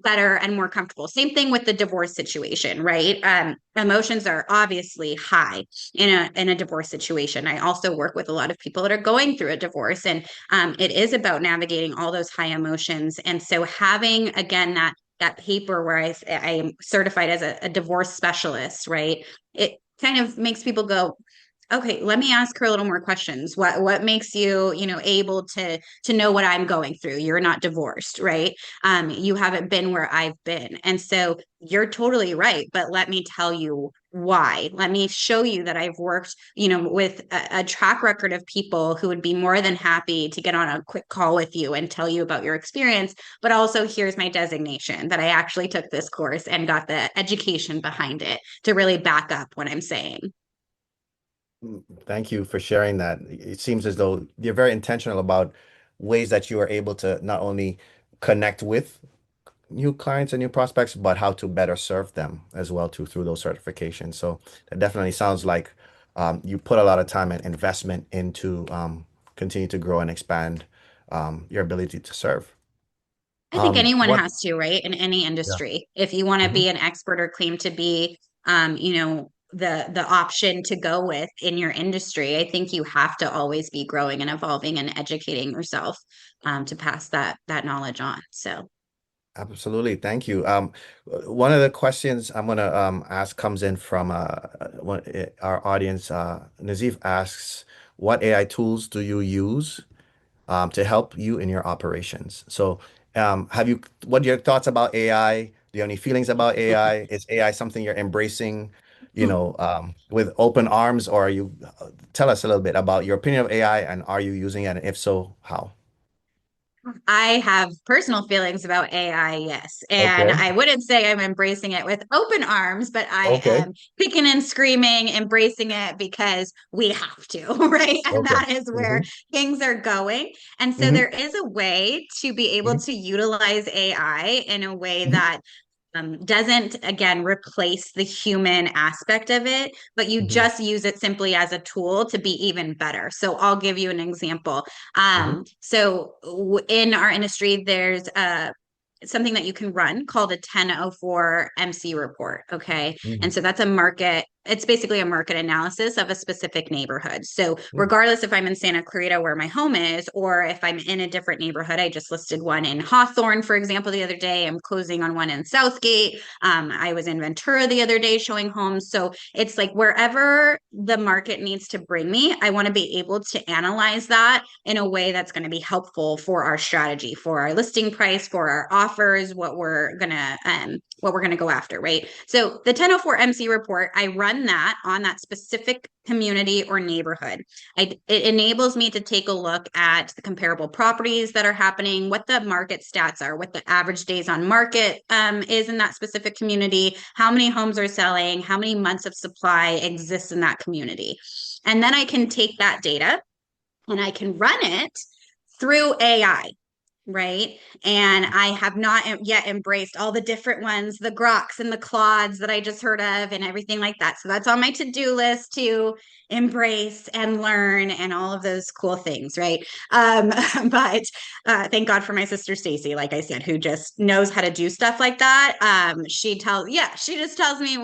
better and more comfortable. Same thing with the divorce situation, right? Emotions are obviously high in a divorce situation. I also work with a lot of people that are going through a divorce, and it is about navigating all those high emotions. And so having again that paper where I am certified as a divorce specialist, right? It kind of makes people go, okay, let me ask her a little more questions. What makes you, able to know what I'm going through? You're not divorced, right? You haven't been where I've been. And so you're totally right, but let me tell you why. Let me show you that I've worked, with a track record of people who would be more than happy to get on a quick call with you and tell you about your experience. But also, here's my designation that I actually took this course and got the education behind it to really back up what I'm saying. Thank you for sharing that. It seems as though you're very intentional about ways that you are able to not only connect with new clients and new prospects, but how to better serve them as well too through those certifications. So that definitely sounds like you put a lot of time and investment into continue to grow and expand your ability to serve. I think anyone What? has to, right? In any Yeah. industry. If you want to Mhm. be an expert or claim to be, the option to go with in your industry, I think you have to always be growing and evolving and educating yourself, to pass that knowledge on. So Absolutely. Thank you. One of the questions I'm going to ask comes in from our audience. Nazif asks, what AI tools do you use to help you in your operations? So, what are your thoughts about AI? Do you have any feelings about AI? Is AI something you're embracing, with open arms, or tell us a little bit about your opinion of AI and are you using it? And if so, how? I have personal feelings about AI, yes. And Okay. I wouldn't say I'm embracing it with open arms, but I Okay. am kicking and screaming, embracing it because we have to, right? And Okay. that is where Hmm. things are going. And so Hmm. there is a way to be able Hmm. to utilize AI in a way Hmm. that doesn't again replace the human aspect of it, but you Hmm. just use it simply as a tool to be even better. So I'll give you an example. Hmm. In our industry, there's something that you can run called a 1004 MC report. Okay. Hmm. And so that's it's basically a market analysis of a specific neighborhood. So, Hmm. regardless if I'm in Santa Clarita where my home is, or if I'm in a different neighborhood, I just listed one in Hawthorne, for example, the other day. I'm closing on one in Southgate. I was in Ventura the other day showing homes. So, it's like wherever the market needs to bring me, I want to be able to analyze that in a way that's going to be helpful for our strategy, for our listing price, for our offers, what we're gonna go after, right? So the 1004 MC report, I run that on that specific community or neighborhood. It enables me to take a look at the comparable properties that are happening, what the market stats are, what the average days on market is in that specific community, how many homes are selling, how many months of supply exists in that community. And then I can take that data and I can run it through AI, right? And I have not yet embraced all the different ones, the Groks and the Claudes that I just heard of and everything like that. So that's on my to-do list to embrace and learn and all of those cool things, right? Um, but thank God for my sister Stacy, like I said, who just knows how to do stuff like that. She just tells me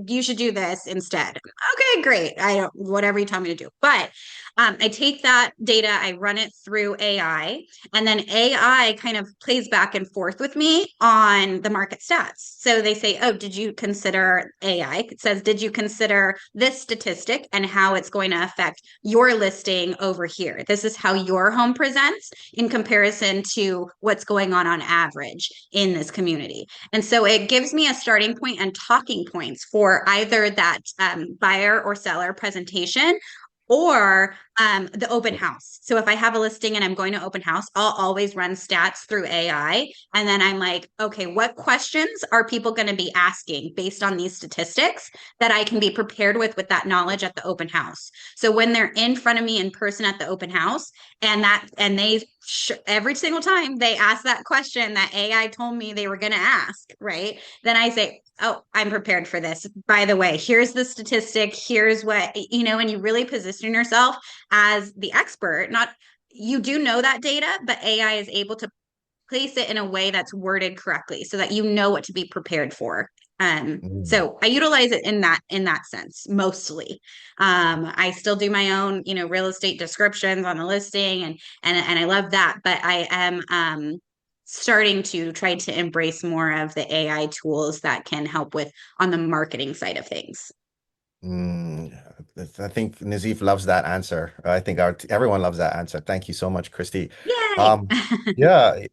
you should do this instead. Okay, great. I don't, whatever you tell me to do. But I take that data, I run it through AI, and then AI kind of plays back and forth with me on the market stats. So they say, oh, did you consider AI? It says, did you consider this statistic and how it's going to affect your listing over here? This is how your home presents in comparison to what's going on average in this community. And so it gives me a starting point and talking points for either that buyer or seller presentation or the open house. So if I have a listing and I'm going to open house, I'll always run stats through AI. And then I'm like, okay, what questions are people going to be asking based on these statistics that I can be prepared with that knowledge at the open house? So when they're in front of me in person at the open house, and every single time they ask that question that AI told me they were going to ask, right? Then I say, oh, I'm prepared for this. By the way, here's the statistic. Here's what, and you really position yourself as the expert. Not, you do know that data, but AI is able to place it in a way that's worded correctly so that you know what to be prepared for. Mm. So I utilize it in that sense mostly. I still do my own, real estate descriptions on the listing, and I love that. But I am starting to try to embrace more of the AI tools that can help with on the marketing side of things. Mm, I think Nazif loves that answer. I think everyone loves that answer. Thank you so much, Christy. Yay! Um, yeah,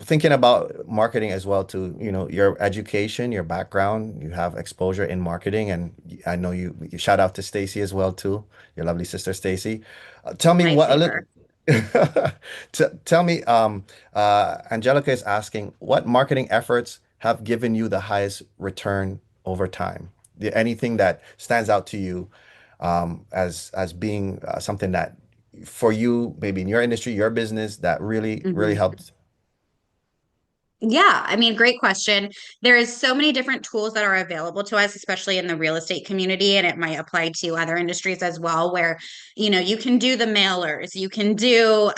thinking about marketing as well too, your education, your background, you have exposure in marketing, and I know you shout out to Stacy as well too, your lovely sister Stacy. Tell me what a Lifesaver. little tell me, Angelica is asking, what marketing efforts have given you the highest return over time? Anything that stands out to you as being something that for you, maybe in your industry, your business, that really Mhm. helped? Yeah, I mean, great question. There is so many different tools that are available to us, especially in the real estate community, and it might apply to other industries as well, where, you can do the mailers, you can do,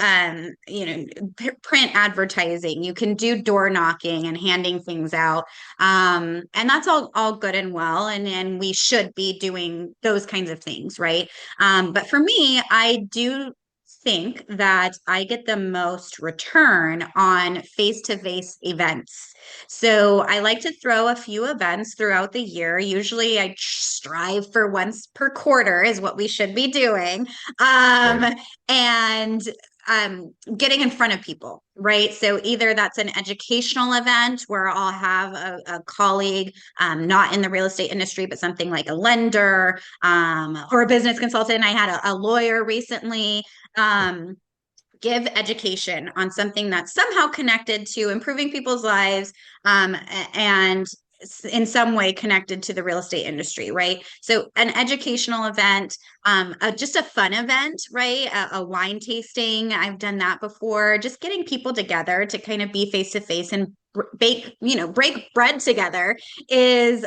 print advertising, you can do door knocking and handing things out. And that's all good and well, and we should be doing those kinds of things, right? But for me, I do think that I get the most return on face-to-face events. So I like to throw a few events throughout the year. Usually I strive for once per quarter is what we should be doing. Great. And getting in front of people, right? So either that's an educational event where I'll have a colleague, not in the real estate industry, but something like a lender, or a business consultant. I had a lawyer recently um, give education on something that's somehow connected to improving people's lives, and in some way connected to the real estate industry, right? So an educational event, just a fun event, right? A wine tasting. I've done that before. Just getting people together to kind of be face to face and bake, break bread together is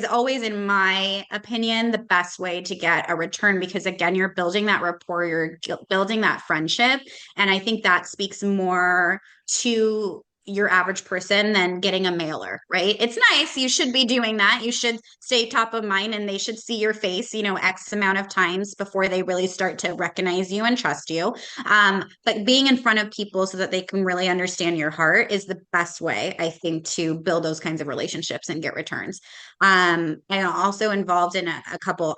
always, in my opinion, the best way to get a return because again, you're building that rapport, you're building that friendship. And I think that speaks more to your average person than getting a mailer, right? It's nice. You should be doing that. You should stay top of mind and they should see your face, X amount of times before they really start to recognize you and trust you. But being in front of people so that they can really understand your heart is the best way, I think, to build those kinds of relationships and get returns. I'm also involved in a couple,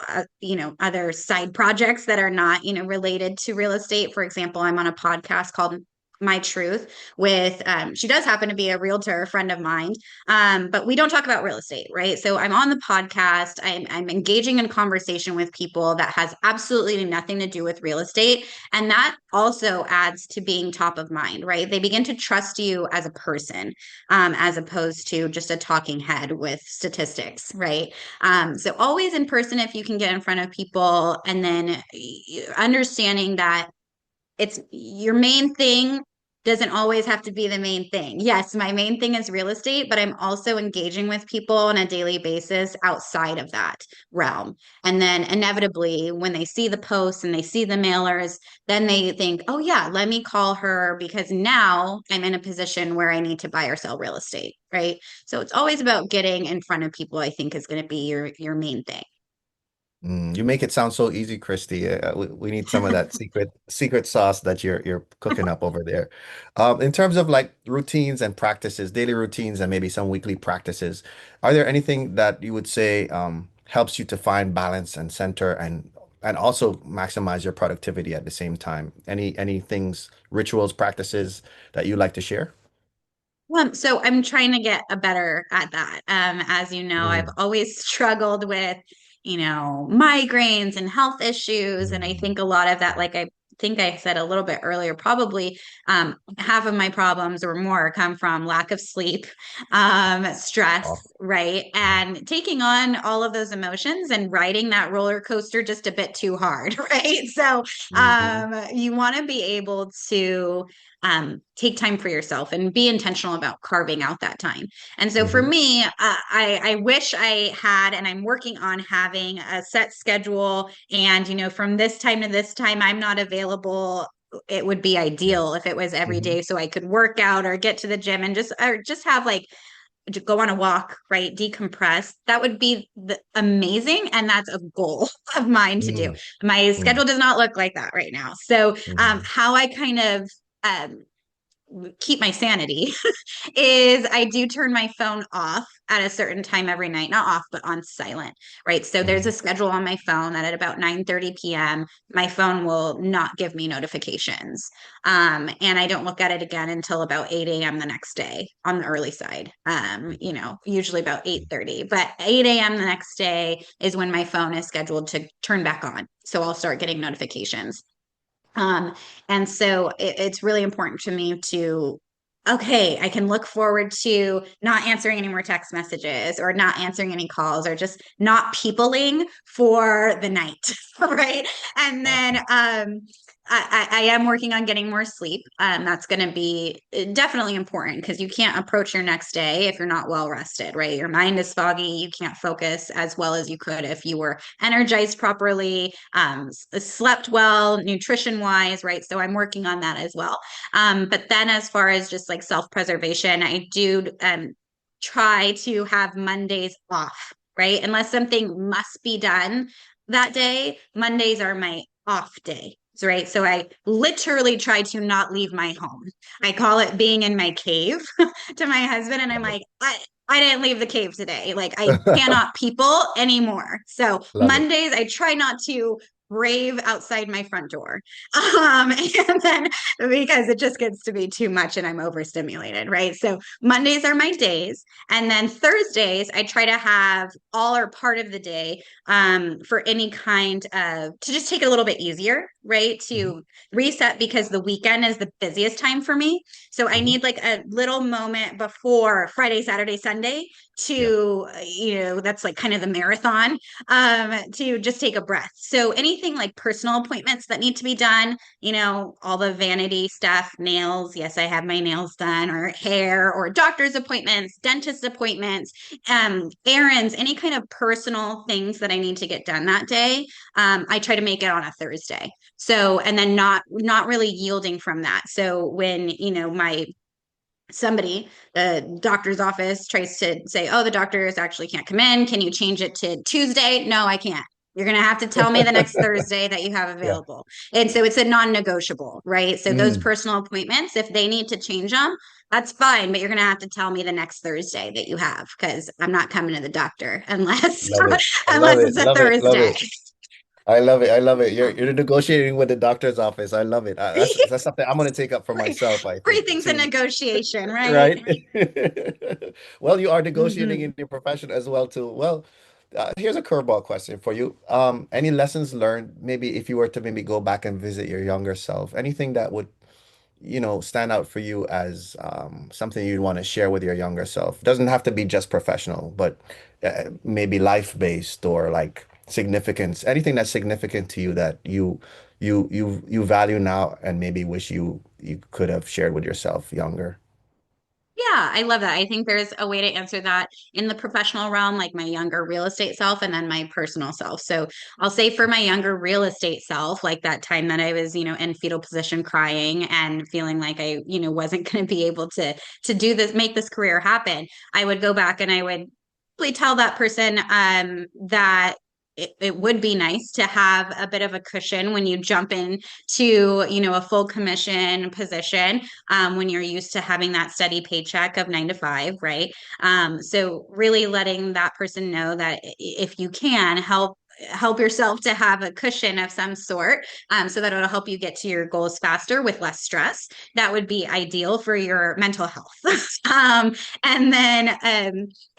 other side projects that are not, related to real estate. For example, I'm on a podcast called My Truth with she does happen to be a realtor, a friend of mine, but we don't talk about real estate, right? So I'm on the podcast, I'm engaging in conversation with people that has absolutely nothing to do with real estate, and that also adds to being top of mind, right? They begin to trust you as a person, as opposed to just a talking head with statistics, right? So always in person if you can get in front of people, and then understanding that it's your main thing doesn't always have to be the main thing. Yes, my main thing is real estate, but I'm also engaging with people on a daily basis outside of that realm. And then inevitably, when they see the posts and they see the mailers, then they think, oh, yeah, let me call her because now I'm in a position where I need to buy or sell real estate. Right. So it's always about getting in front of people, I think is going to be your main thing. You make it sound so easy, Christy. We need some of that secret sauce that you're cooking up over there. In terms of like routines and practices, daily routines and maybe some weekly practices, are there anything that you would say helps you to find balance and center and also maximize your productivity at the same time? Any things, rituals, practices that you like to share? So I'm trying to get a better at that. As you know, I've Mm, always struggled with, migraines and health issues. And I mm, think a lot of that, like I think I said a little bit earlier, probably half of my problems or more come from lack of sleep, stress, awesome. right? And taking on all of those emotions and riding that roller coaster just a bit too hard, right? So Mhm. you want to be able to take time for yourself and be intentional about carving out that time. And so for Mhm. me, I wish I had, and I'm working on having a set schedule. And, from this time to this time, I'm not available. It would be Yeah. ideal if it was every Mhm. day so I could work out or get to the gym and just have like to go on a walk, right? Decompress. That would be amazing. And that's a goal of mine to do. Mm, My mm, schedule does not look like that right now. So, mhm. how I kind of um, keep my sanity is I do turn my phone off at a certain time every night, not off, but on silent, right? So there's a Mhm. schedule on my phone that at about 9:30 p.m., my phone will not give me notifications. And I don't look at it again until about 8 a.m. the next day on the early side. Usually about 8:30, but 8 a.m. the next day is when my phone is scheduled to turn back on. So I'll start getting notifications. Um, and so it's really important to me to, okay, I can look forward to not answering any more text messages or not answering any calls or just not peopling for the night. Right. And then Awesome. I am working on getting more sleep. That's going to be definitely important because you can't approach your next day if you're not well rested, right? Your mind is foggy. You can't focus as well as you could if you were energized properly, slept well, nutrition wise, right? So I'm working on that as well. But then as far as just like self preservation, I do try to have Mondays off, right? Unless something must be done that day, Mondays are my off day. Right. So I literally try to not leave my home. I call it being in my cave to my husband. And I'm Love it. like, I didn't leave the cave today. Like I cannot people anymore. So Love it. Mondays, I try not to brave outside my front door. And then because it just gets to be too much and I'm overstimulated, right? So Mondays are my days. And then Thursdays, I try to have all or part of the day for any kind of to just take it a little bit easier, right? Mhm. To reset because the weekend is the busiest time for me. So I Mhm. need like a little moment before Friday, Saturday, Sunday Yeah. to, that's like kind of the marathon to just take a breath. So anything anything like personal appointments that need to be done, all the vanity stuff, nails, yes, I have my nails done, or hair, or doctor's appointments, dentist appointments, errands, any kind of personal things that I need to get done that day. I try to make it on a Thursday. So, and then not really yielding from that. So when, my somebody, the doctor's office tries to say, oh, the doctors actually can't come in. Can you change it to Tuesday? No, I can't. You're going to have to tell me the next Thursday that you have Yeah. available. And so it's a non-negotiable, right? So those Mm, personal appointments, if they need to change them, that's fine, but you're going to have to tell me the next Thursday that you have, because I'm not coming to the doctor unless love it. I love unless it. it's a Love it. Love Thursday. it. I love it. I love it. You're negotiating with the doctor's office. I love it. That's something I'm gonna take up for myself, I think, Everything's a to negotiation, right? right? Well, you are negotiating Mhm. in your profession as well too. Well, here's a curveball question for you. Any lessons learned, maybe if you were to maybe go back and visit your younger self, anything that would, stand out for you as something you'd want to share with your younger self? Doesn't have to be just professional, but maybe life-based or like significance, anything that's significant to you that you value now and maybe wish you could have shared with yourself younger. Yeah, I love that. I think there's a way to answer that in the professional realm, like my younger real estate self and then my personal self. So I'll say for my younger real estate self, like that time that I was, in fetal position crying and feeling like I, wasn't going to be able to do this, make this career happen, I would go back and I would really tell that person that it would be nice to have a bit of a cushion when you jump in to, a full commission position, when you're used to having that steady paycheck of 9 to 5, right? So really letting that person know that if you can help yourself to have a cushion of some sort, so that it'll help you get to your goals faster with less stress. That would be ideal for your mental health. And then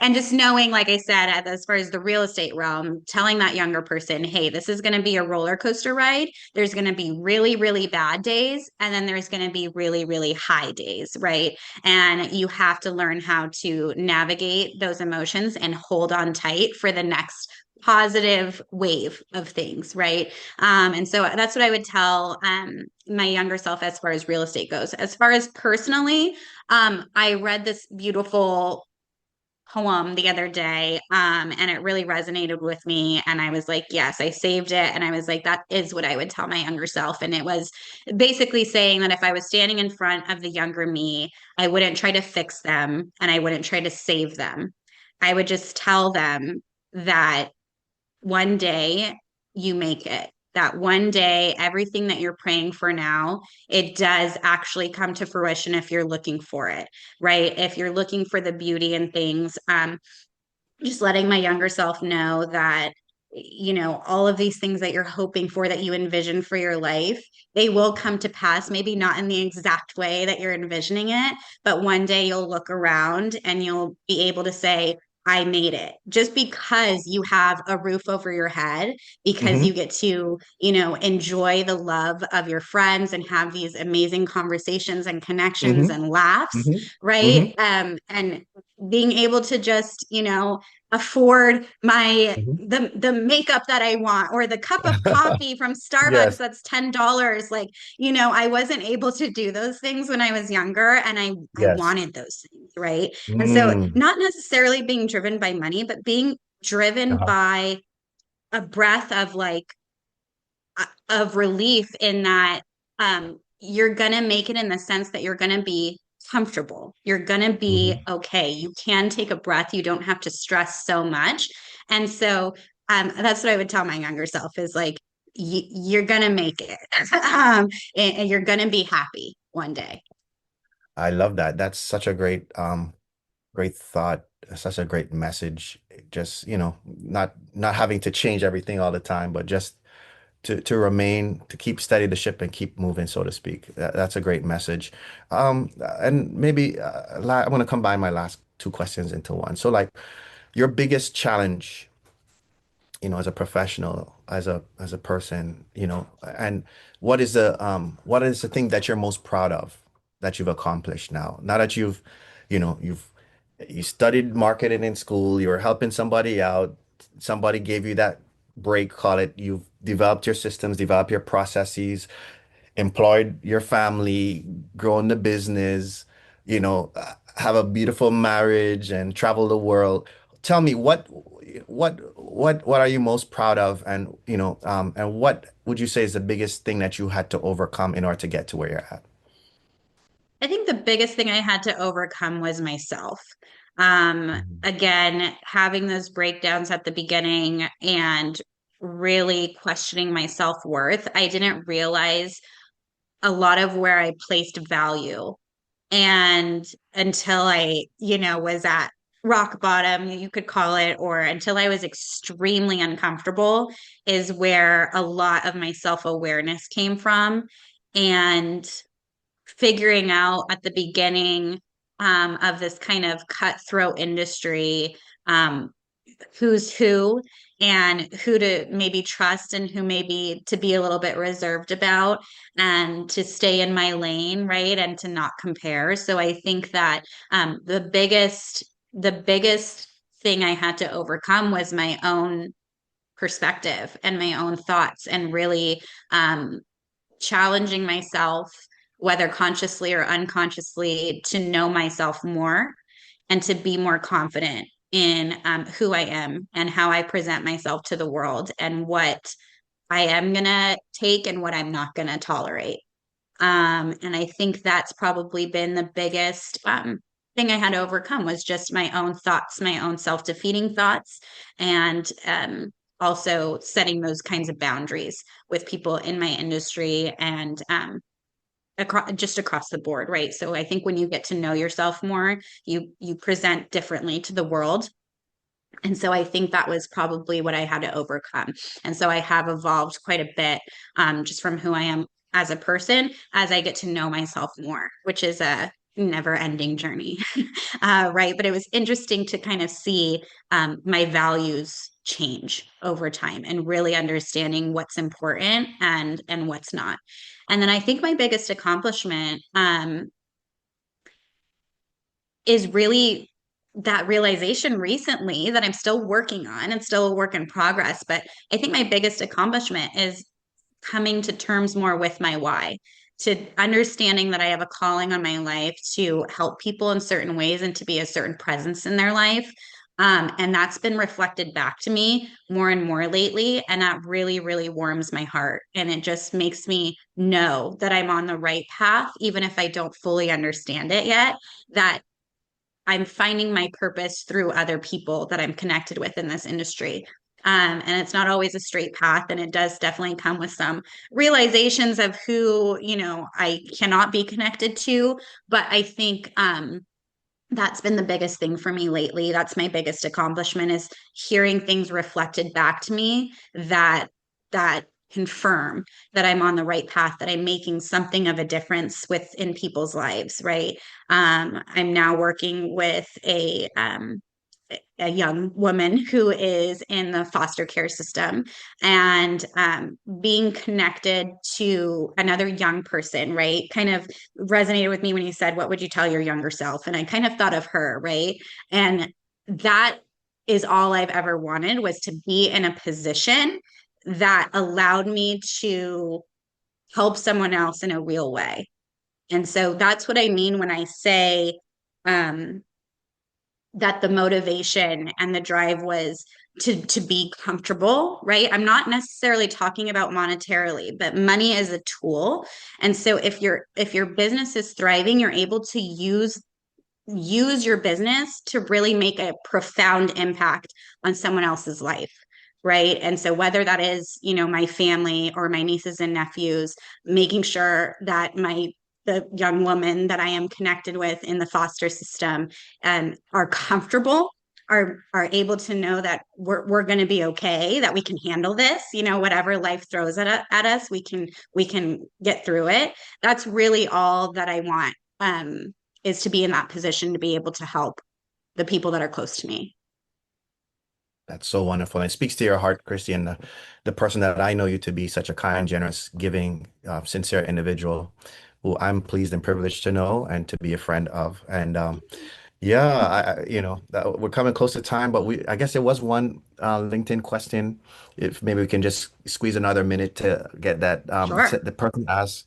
and just knowing, like I said, as far as the real estate realm, telling that younger person, hey, this is going to be a roller coaster ride. There's going to be really, really bad days, and then there's going to be really, really high days, right? And you have to learn how to navigate those emotions and hold on tight for the next positive wave of things, right? And so that's what I would tell my younger self as far as real estate goes. As far as personally, I read this beautiful poem the other day, and it really resonated with me, and I was like, yes, I saved it, and I was like, that is what I would tell my younger self. And it was basically saying that if I was standing in front of the younger me, I wouldn't try to fix them and I wouldn't try to save them. I would just tell them that one day you make it. That one day, everything that you're praying for now, it does actually come to fruition if you're looking for it, right? If you're looking for the beauty in things, just letting my younger self know that, all of these things that you're hoping for, that you envision for your life, they will come to pass, maybe not in the exact way that you're envisioning it, but one day you'll look around and you'll be able to say, I made it, just because you have a roof over your head, because Hmm. you get to, enjoy the love of your friends and have these amazing conversations and connections Hmm. and laughs, Hmm. right? Hmm. And being able to just, afford my Hmm. the makeup that I want, or the cup of coffee from Starbucks Yes. that's $10. Like, I wasn't able to do those things when I was younger, and I Yes. wanted those things, right? And so Mm. not necessarily being driven by money, but being driven Uh-huh. by a breath of like of relief in that you're going to make it, in the sense that you're going to be comfortable. You're going to be Hmm. okay. You can take a breath. You don't have to stress so much. And so that's what I would tell my younger self is like, you're going to make it. And you're going to be happy one day. I love that. That's such a great thought, such a great message. Just, not having to change everything all the time, but just to remain, to keep steady the ship and keep moving, so to speak. That's a great message. And maybe I'm going to combine my last two questions into one. So, like, your biggest challenge, as a professional, as a person, and what is the thing that you're most proud of that you've accomplished now? Now that you studied marketing in school, you were helping somebody out, somebody gave you that break, call it. You've developed your systems, developed your processes, employed your family, grown the business, have a beautiful marriage and travel the world. Tell me what are you most proud of, and and what would you say is the biggest thing that you had to overcome in order to get to where you're at? I think the biggest thing I had to overcome was myself. Mhm. Again, having those breakdowns at the beginning and really questioning my self-worth. I didn't realize a lot of where I placed value. And until I, was at rock bottom, you could call it, or until I was extremely uncomfortable, is where a lot of my self-awareness came from. And figuring out at the beginning of this kind of cutthroat industry, um, who's who and who to maybe trust and who maybe to be a little bit reserved about and to stay in my lane, right? And to not compare. So I think that the biggest thing I had to overcome was my own perspective and my own thoughts and really challenging myself, whether consciously or unconsciously, to know myself more and to be more confident in who I am and how I present myself to the world and what I am going to take and what I'm not going to tolerate. And I think that's probably been the biggest thing I had to overcome was just my own thoughts, my own self-defeating thoughts, and also setting those kinds of boundaries with people in my industry and across the board, right? So I think when you get to know yourself more, you present differently to the world. And so I think that was probably what I had to overcome. And so I have evolved quite a bit just from who I am as a person as I get to know myself more, which is a never ending journey. Right. But it was interesting to kind of see my values change over time and really understanding what's important and what's not. And then I think my biggest accomplishment is really that realization recently that I'm still working on and still a work in progress. But I think my biggest accomplishment is coming to terms more with my why, to understanding that I have a calling on my life to help people in certain ways and to be a certain presence in their life. And that's been reflected back to me more and more lately. And that really, really warms my heart. And it just makes me know that I'm on the right path, even if I don't fully understand it yet, that I'm finding my purpose through other people that I'm connected with in this industry. And it's not always a straight path, and it does definitely come with some realizations of who, I cannot be connected to. But I think that's been the biggest thing for me lately. That's my biggest accomplishment is hearing things reflected back to me that confirm that I'm on the right path, that I'm making something of a difference within people's lives, right? I'm now working with a young woman who is in the foster care system and being connected to another young person, right? Kind of resonated with me when you said, "What would you tell your younger self?" And I kind of thought of her, right? And that is all I've ever wanted was to be in a position that allowed me to help someone else in a real way. And so that's what I mean when I say, um, that the motivation and the drive was to be comfortable, right? I'm not necessarily talking about monetarily, but money is a tool. And so if your business is thriving, you're able to use your business to really make a profound impact on someone else's life. Right. And so whether that is, my family or my nieces and nephews, making sure that the young woman that I am connected with in the foster system are comfortable, are able to know that we're going to be okay, that we can handle this, whatever life throws at us, we can get through it. That's really all that I want. Is to be in that position to be able to help the people that are close to me. That's so wonderful. And it speaks to your heart, Christy, and the person that I know you to be, such a kind, generous, giving, sincere individual who I'm pleased and privileged to know and to be a friend of. And Yeah, we're coming close to time, but I guess there was one LinkedIn question. If maybe we can just squeeze another minute to get that. Sure. The person asks,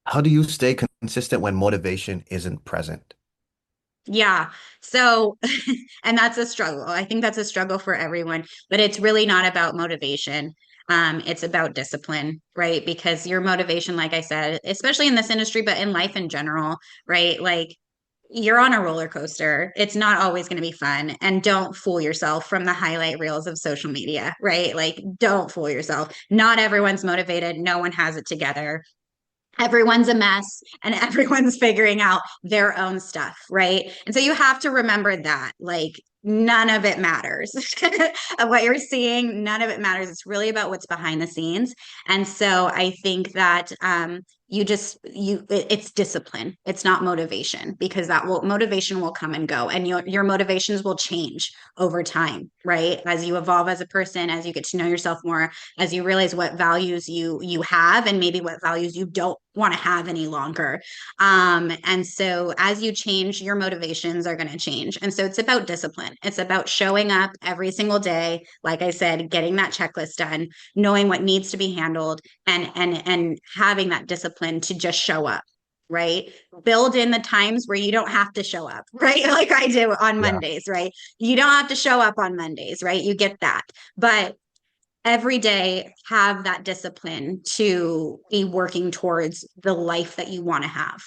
how do you stay consistent when motivation isn't present? Yeah. So, and that's a struggle. I think that's a struggle for everyone, but it's really not about motivation. It's about discipline, right? Because your motivation, like I said, especially in this industry, but in life in general, right? Like you're on a roller coaster. It's not always going to be fun. And don't fool yourself from the highlight reels of social media, right? Like, don't fool yourself. Not everyone's motivated. No one has it together. Everyone's a mess and everyone's figuring out their own stuff, right? And so you have to remember that, like, none of it matters of what you're seeing. None of it matters. It's really about what's behind the scenes. And so I think that it's discipline. It's not motivation, because motivation will come and go, and your motivations will change over time, right? As you evolve as a person, as you get to know yourself more, as you realize what values you have and maybe what values you don't want to have any longer. And so as you change, your motivations are going to change. And so it's about discipline. It's about showing up every single day, like I said, getting that checklist done, knowing what needs to be handled, and having that discipline to just show up, right? Build in the times where you don't have to show up, right? Like I do on Yeah, Mondays, right? You don't have to show up on Mondays, right? You get that. But every day have that discipline to be working towards the life that you want to have.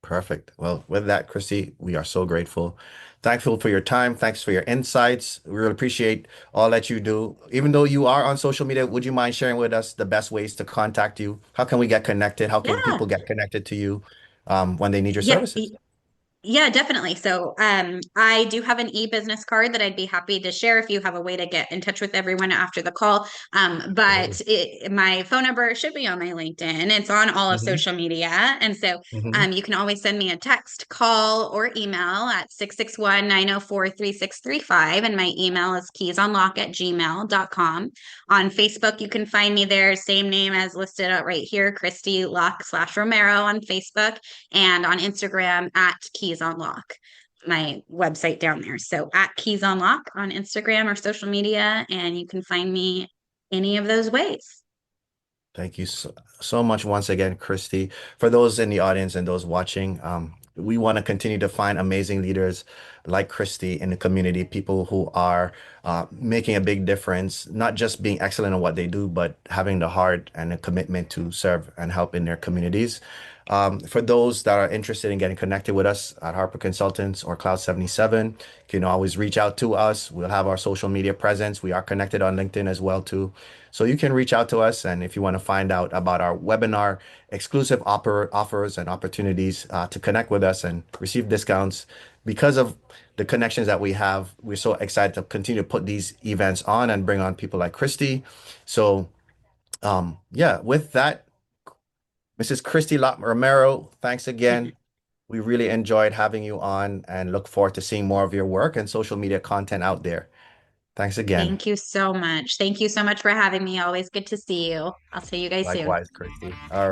perfect. Well, with that, Christy, we are so grateful. Thankful for your time. Thanks for your insights. We really appreciate all that you do. Even though you are on social media, would you mind sharing with us the best ways to contact you? How can we get connected? How can Yeah. people get connected to you when they need your Yeah. services? Yeah, definitely. So, I do have an e-business card that I'd be happy to share if you have a way to get in touch with everyone after the call. My phone number should be on my LinkedIn. It's on all of Hmm. social media. And so, Hmm. you can always send me a text, call, or email at 661-904-3635. And my email is keysonlock@gmail.com. On Facebook, you can find me there, same name as listed out right here, Christie Locke/Romero on Facebook, and on Instagram at Keys on Lock, my website down there. So at Keys on Lock on Instagram or social media, and you can find me any of those ways. Thank you so much once again, Christy. For those in the audience and those watching, we want to continue to find amazing leaders like Christy in the community, people who are making a big difference, not just being excellent at what they do, but having the heart and the commitment to serve and help in their communities. For those that are interested in getting connected with us at Harper Consultants or Cloud 77, you can always reach out to us. We'll have our social media presence. We are connected on LinkedIn as well too. So you can reach out to us, and if you want to find out about our webinar exclusive offers and opportunities to connect with us and receive discounts because of the connections that we have, we're so excited to continue to put these events on and bring on people like Christy. So yeah, with that, Mrs. Christie Locke-Romero, thanks again. We really enjoyed having you on and look forward to seeing more of your work and social media content out there. Thanks again. Thank you so much. Thank you so much for having me. Always good to see you. I'll see you guys soon. Likewise, Christy. All